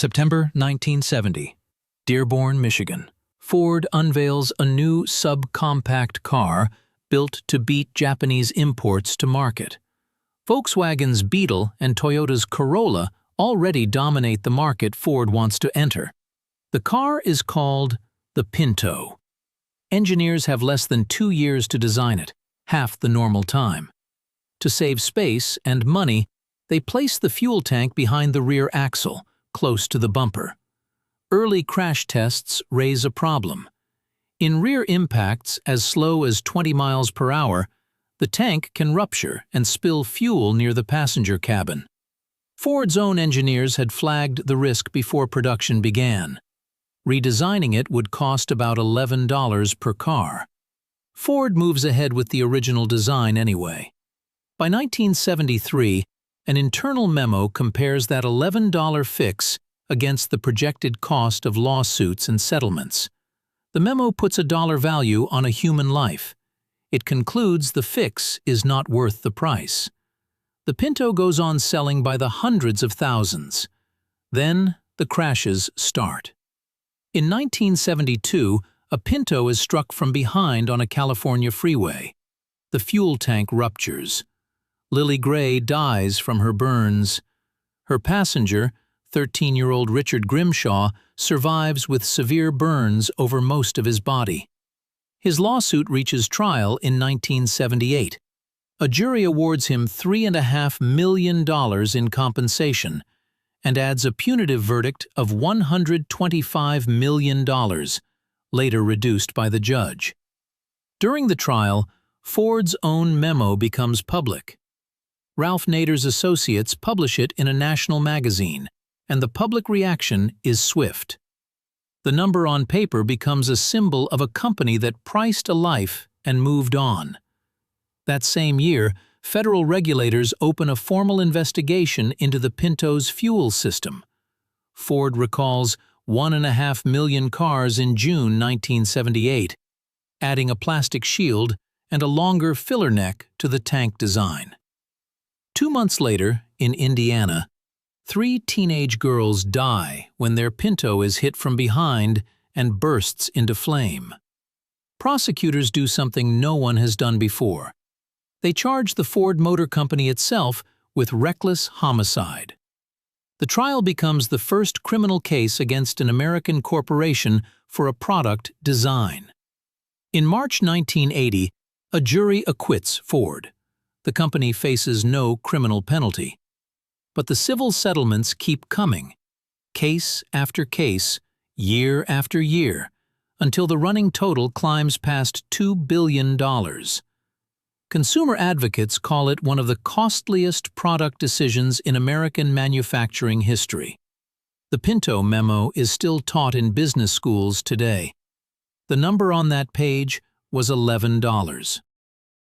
September 1970, Dearborn, Michigan. Ford unveils a new subcompact car built to beat Japanese imports to market. Volkswagen's Beetle and Toyota's Corolla already dominate the market Ford wants to enter. The car is called the Pinto. Engineers have less than 2 years to design it, half the normal time. To save space and money, they place the fuel tank behind the rear axle, close to the bumper. Early crash tests raise a problem. In rear impacts as slow as 20 miles per hour, the tank can rupture and spill fuel near the passenger cabin. Ford's own engineers had flagged the risk before production began. Redesigning it would cost about $11 per car. Ford moves ahead with the original design anyway. By 1973, an internal memo compares that $11 fix against the projected cost of lawsuits and settlements. The memo puts a dollar value on a human life. It concludes the fix is not worth the price. The Pinto goes on selling by the hundreds of thousands. Then the crashes start. In 1972, a Pinto is struck from behind on a California freeway. The fuel tank ruptures. Lily Gray dies from her burns. Her passenger, 13-year-old Richard Grimshaw, survives with severe burns over most of his body. His lawsuit reaches trial in 1978. A jury awards him $3.5 million in compensation and adds a punitive verdict of $125 million, later reduced by the judge. During the trial, Ford's own memo becomes public. Ralph Nader's associates publish it in a national magazine, and the public reaction is swift. The number on paper becomes a symbol of a company that priced a life and moved on. That same year, federal regulators open a formal investigation into the Pinto's fuel system. Ford recalls 1.5 million cars in June 1978, adding a plastic shield and a longer filler neck to the tank design. 2 months later, in Indiana, 3 teenage girls die when their Pinto is hit from behind and bursts into flame. Prosecutors do something no one has done before. They charge the Ford Motor Company itself with reckless homicide. The trial becomes the first criminal case against an American corporation for a product design. In March 1980, a jury acquits Ford. The company faces no criminal penalty. But the civil settlements keep coming, case after case, year after year, until the running total climbs past $2 billion. Consumer advocates call it one of the costliest product decisions in American manufacturing history. The Pinto memo is still taught in business schools today. The number on that page was $11.